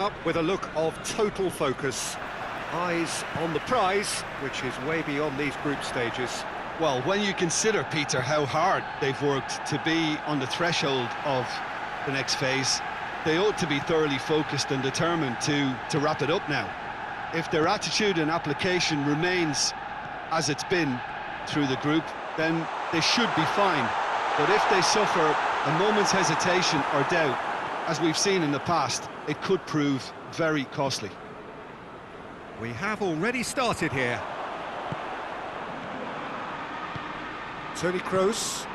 Up with a look of total focus. Eyes on the prize, which is way beyond these group stages. Well, when you consider, Peter, how hard they've worked to be on the threshold of the next phase, they ought to be thoroughly focused and determined to wrap it up now. If their attitude and application remains as it's been through the group, then they should be fine. But if they suffer a moment's hesitation or doubt, as we've seen in the past, it could prove very costly. We have already started here. Toni Kroos.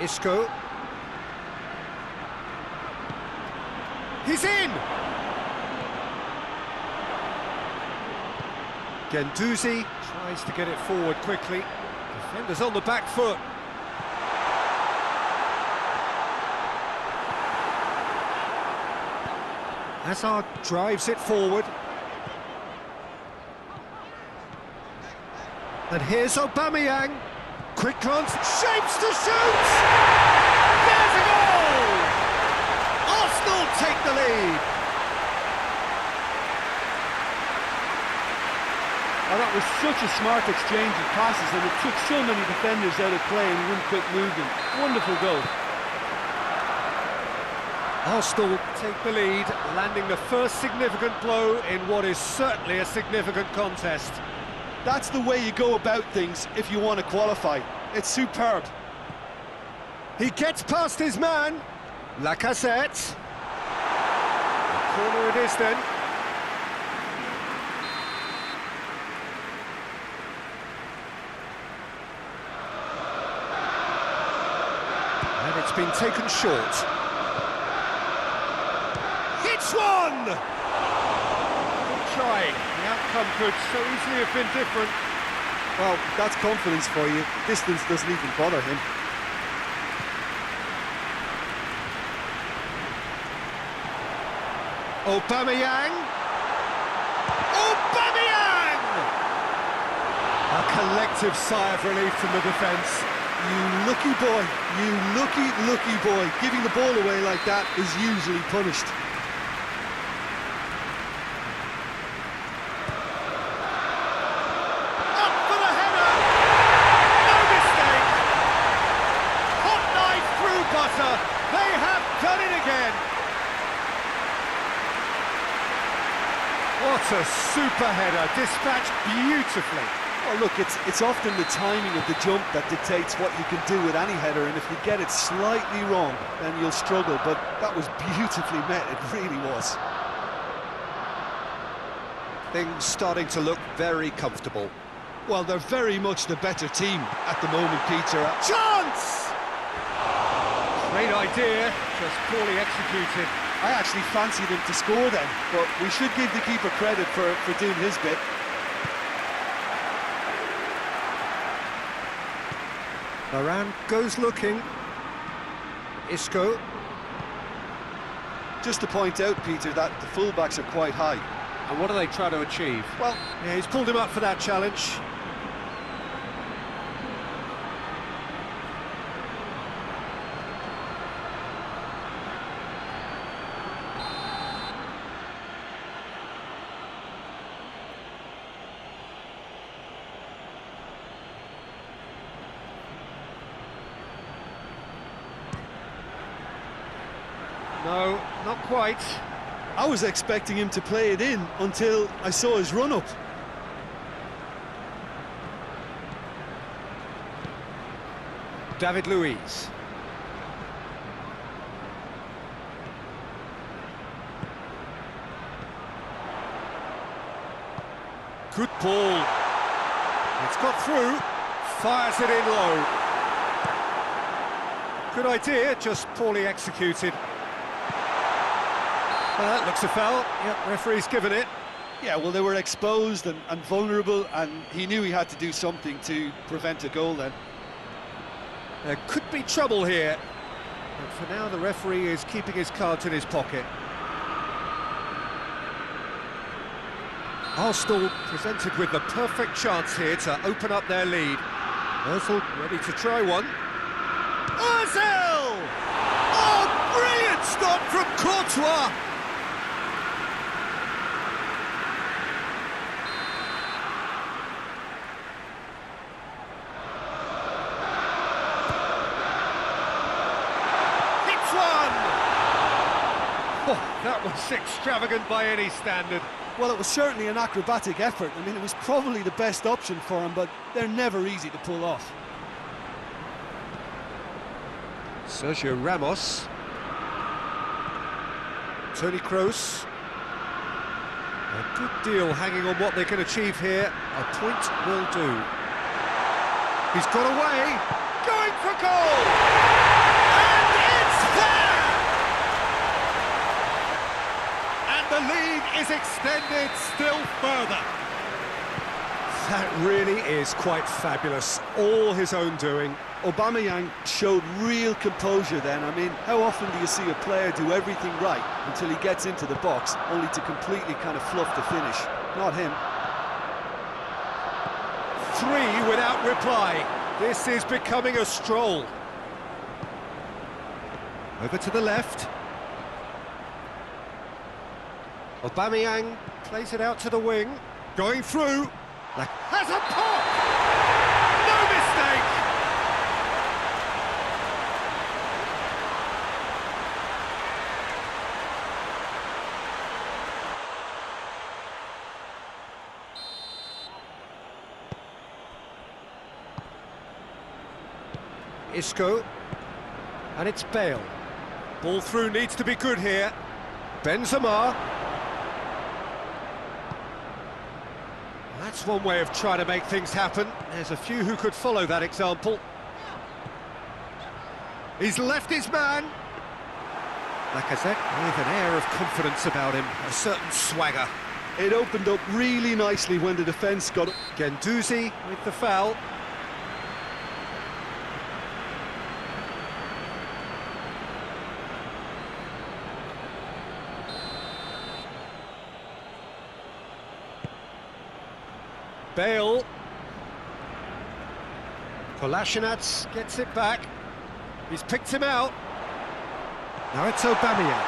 Isco. He's in! Guendouzi tries to get it forward quickly. Defenders on the back foot. Hazard drives it forward. And here's Aubameyang. Quick glance, shapes to shoot! There's a goal! Arsenal take the lead. Well, that was such a smart exchange of passes, and it took so many defenders out of play in one quick movement. Wonderful goal. Arsenal take the lead, landing the first significant blow in what is certainly a significant contest. That's the way you go about things if you want to qualify. It's superb. He gets past his man, Lacazette. Corner it is then. And it's been taken short. It's one! Good trying. The outcome could so easily have been different. Well, that's confidence for you. Distance doesn't even bother him. Aubameyang! Aubameyang! A collective sigh of relief from the defence. You lucky boy, you lucky boy. Giving the ball away like that is usually punished. Up for the header! No mistake! Hot knife through butter. They have done it again. What a super header, dispatched beautifully. Well, look, it's often the timing of the jump that dictates what you can do with any header, and if you get it slightly wrong, then you'll struggle, but that was beautifully met, it really was. Things starting to look very comfortable. Well, they're very much the better team at the moment, Peter. Chance! Great idea, just poorly executed. I actually fancied him to score then, but we should give the keeper credit for doing his bit. Varane goes looking. Isco. Just to point out, Peter, that the fullbacks are quite high. And what do they try to achieve? Well, yeah, he's pulled him up for that challenge. No, not quite. I was expecting him to play it in until I saw his run-up. David Luiz. Good ball. It's got through. Fires it in low. Good idea, just poorly executed. That looks a foul. Yep, referee's given it. Yeah, well, they were exposed and vulnerable, and he knew he had to do something to prevent a goal then. There could be trouble here. But for now, the referee is keeping his cards in his pocket. Arsenal presented with the perfect chance here to open up their lead. Ozil ready to try one. Ozil! Oh, brilliant! Courtois. Hits one! Oh, that was extravagant by any standard. Well, it was certainly an acrobatic effort. I mean, it was probably the best option for him, but they're never easy to pull off. Sergio Ramos. Toni Kroos. A good deal hanging on what they can achieve here. A point will do. He's got away. Going for goal! And it's there! And the lead is extended still further. That really is quite fabulous. All his own doing. Aubameyang showed real composure then. I mean, how often do you see a player do everything right until he gets into the box, only to completely kind of fluff the finish? Not him. 3 without reply. This is becoming a stroll. Over to the left. Aubameyang plays it out to the wing. Going through. Has a pop! No mistake! Isco, and it's Bale. Ball through needs to be good here. Benzema. That's one way of trying to make things happen. There's a few who could follow that example. He's left his man. Lacazette with an air of confidence about him, a certain swagger. It opened up really nicely when the defence got up. Guendouzi with the foul. Bale. Kolasinac gets it back. He's picked him out. Now it's Aubameyang.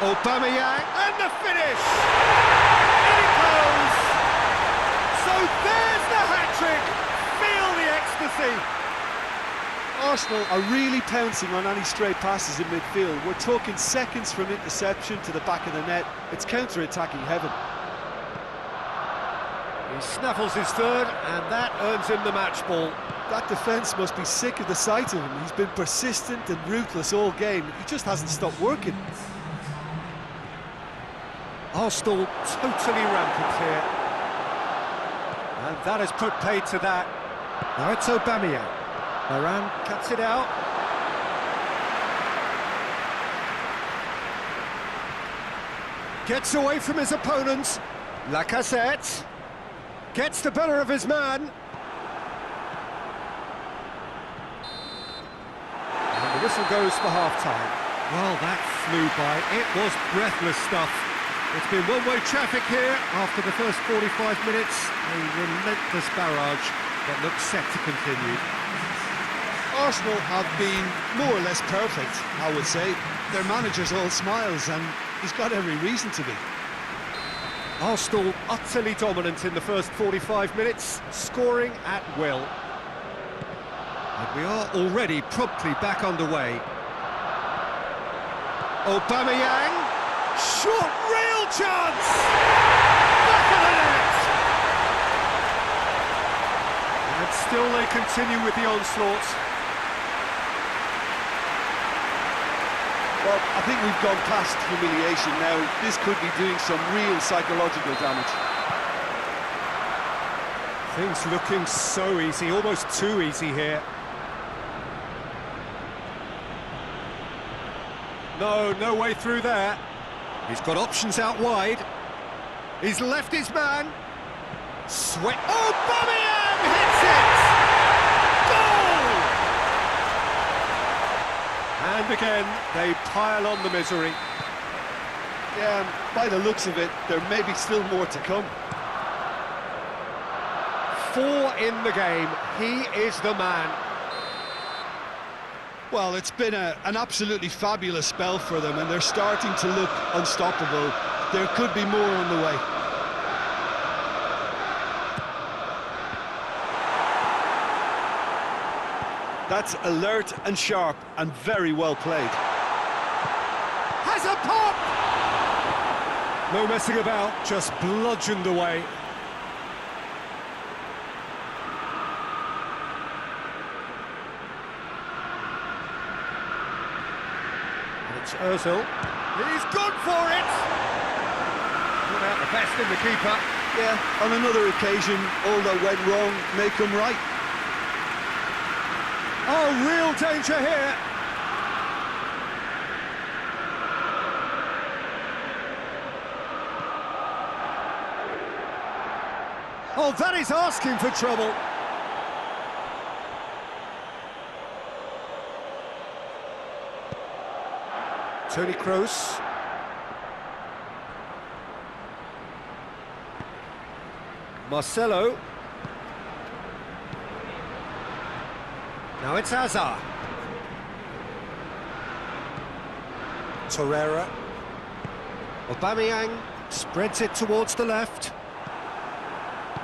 Aubameyang, and the finish! In it goes! So there's the hat-trick! Feel the ecstasy! Arsenal are really pouncing on any stray passes in midfield. We're talking seconds from interception to the back of the net. It's counter-attacking heaven. He snaffles his third, and that earns him the match ball. That defence must be sick of the sight of him. He's been persistent and ruthless all game. He just hasn't stopped working. Arsenal totally rampant here. And that has put paid to that. Now it's Aubameyang. Varane cuts it out. Gets away from his opponent. Lacazette. Gets the better of his man. And the whistle goes for half-time. Well, that flew by. It was breathless stuff. It's been one-way traffic here after the first 45 minutes. A relentless barrage that looks set to continue. Arsenal have been more or less perfect, I would say. Their manager's all smiles, and he's got every reason to be. Arsenal utterly dominant in the first 45 minutes, scoring at will. And we are already promptly back underway. Aubameyang, shot, real chance! Back of the net! And still they continue with the onslaught. Well, I think we've gone past humiliation now. This could be doing some real psychological damage. Things looking so easy, almost too easy here. No way through there. He's got options out wide. He's left his man. Sweat. Aubameyang hits it! Goal! And again, they pile on the misery. Yeah, by the looks of it, there may be still more to come. 4 in the game. He is the man. Well, it's been an absolutely fabulous spell for them, and they're starting to look unstoppable. There could be more on the way. That's alert and sharp and very well played. Has a pop! No messing about, just bludgeoned away. It's Ozil. He's gone for it! Put out the best in the keeper. Yeah, on another occasion, all that went wrong may come right. Oh, real danger here. Oh, that is asking for trouble. Toni Kroos. Marcelo. Now it's Hazard. Torreira. Aubameyang spreads it towards the left.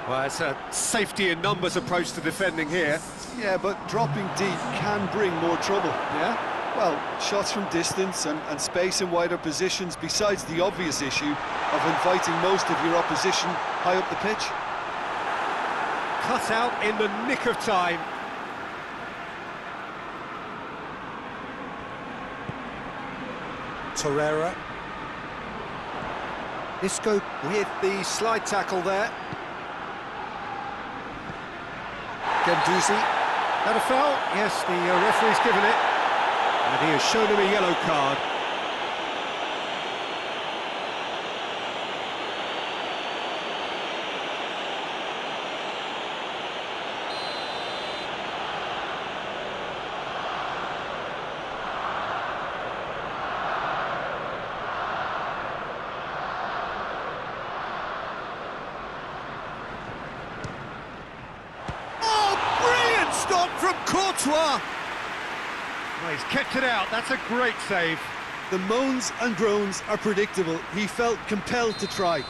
Well, it's a safety in numbers approach to defending here. Yeah, but dropping deep can bring more trouble. Yeah? Well, shots from distance and space in wider positions, besides the obvious issue of inviting most of your opposition high up the pitch. Cut out in the nick of time. Torreira. Isco with the slide tackle there. Guendouzi. That a foul? Yes, the referee's given it. And he has shown him a yellow card. From Courtois. Well, he's kept it out. That's a great save. The moans and groans are predictable. He felt compelled to try.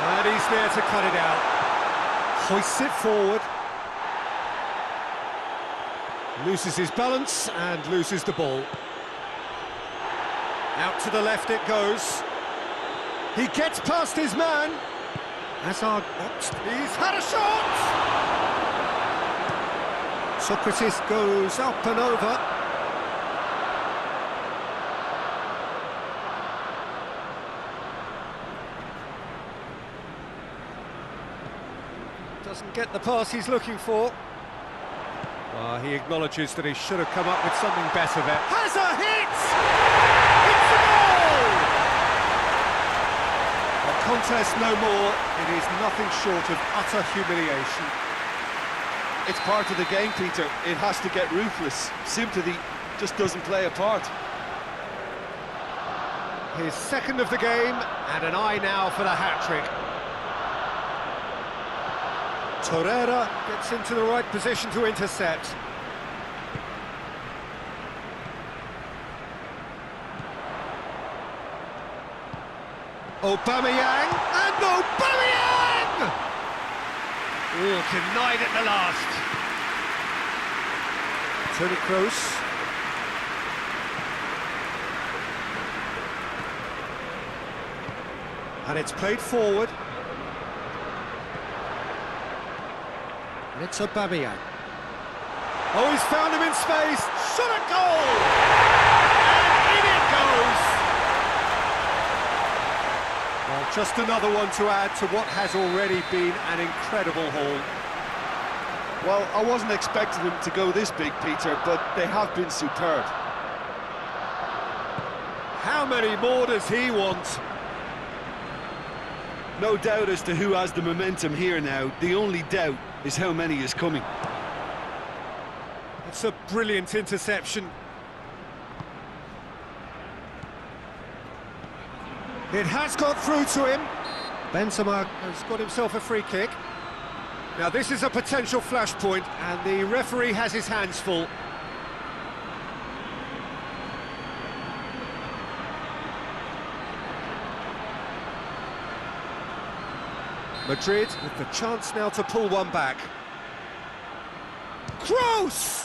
And he's there to cut it out. Hoists it forward. Loses his balance and loses the ball. Out to the left it goes. He gets past his man. Hazard boxed. He's had a shot! Socrates goes up and over. Doesn't get the pass he's looking for. He acknowledges that he should have come up with something better there. Has a hit! It's a goal! Contest no more, it is nothing short of utter humiliation. It's part of the game, Peter. It has to get ruthless. Sympathy just doesn't play a part. His second of the game, and an eye now for the hat-trick. Torreira gets into the right position to intercept. Aubameyang, and Aubameyang! Oh, denied at the last. Toni Kroos. And it's played forward. And it's Aubameyang. Oh, he's found him in space. Shot a goal! And in it goes! Well, just another one to add to what has already been an incredible haul. Well, I wasn't expecting them to go this big, Peter, but they have been superb. How many more does he want? No doubt as to who has the momentum here now. The only doubt is how many is coming. It's a brilliant interception. It has got through to him. Benzema has got himself a free kick. Now this is a potential flashpoint, and the referee has his hands full. Madrid with the chance now to pull one back. Kroos!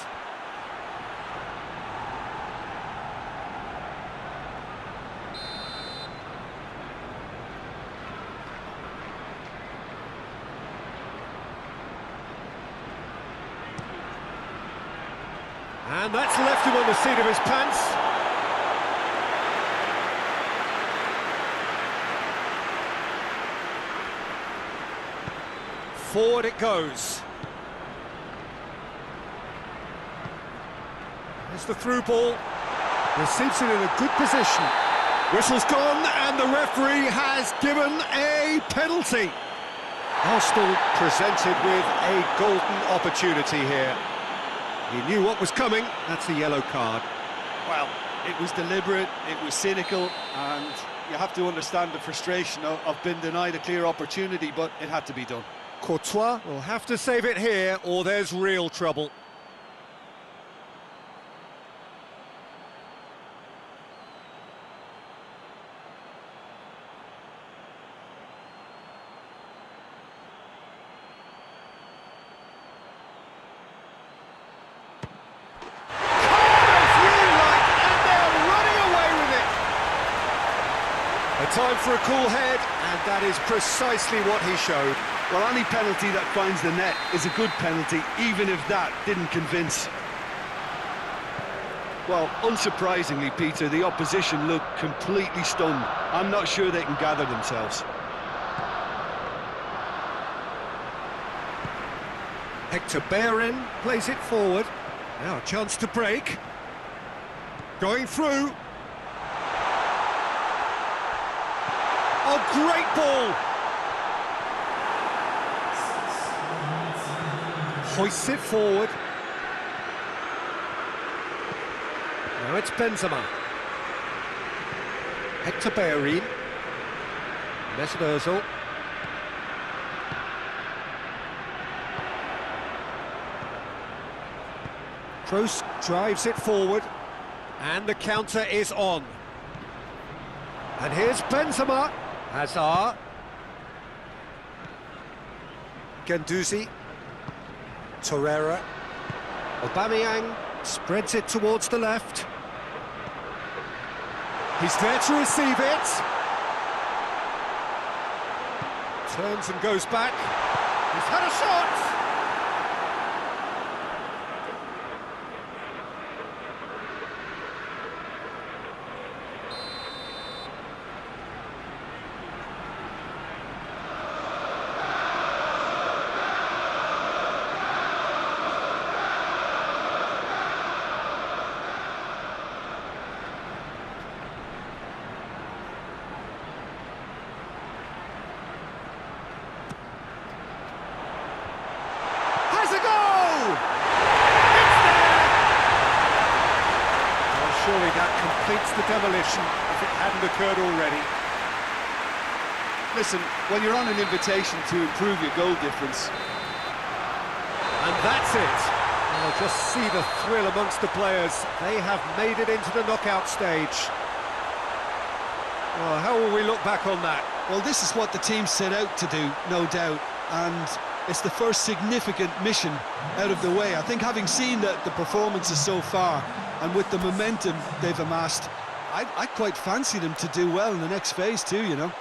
And that's left him on the seat of his pants. Forward it goes. There's the through ball. Receives it in a good position. Whistle's gone, and the referee has given a penalty. Arsenal presented with a golden opportunity here. He knew what was coming. That's a yellow card. Well, it was deliberate, it was cynical, and you have to understand the frustration of being denied a clear opportunity, but it had to be done. Courtois will have to save it here, or there's real trouble. Time for a cool head, and that is precisely what he showed. Well, any penalty that finds the net is a good penalty, even if that didn't convince. Well, unsurprisingly, Peter, the opposition looked completely stunned. I'm not sure they can gather themselves. Hector Bellerin plays it forward. Now a chance to break. Going through. Oh, great ball! Hoists it forward. Now it's Benzema. Hector Bellerin. Mesut Ozil. Kroos drives it forward. And the counter is on. And here's Benzema. Hazard. Guendouzi. Torreira. Aubameyang spreads it towards the left. He's there to receive it. Turns and goes back. He's had a shot. Surely that completes the demolition if it hadn't occurred already. Listen, when you're on an invitation to improve your goal difference... And that's it. Well, just see the thrill amongst the players. They have made it into the knockout stage. Well, how will we look back on that? Well, this is what the team set out to do, no doubt. And it's the first significant mission out of the way. I think having seen the performances so far, and with the momentum they've amassed, I quite fancy them to do well in the next phase too, you know.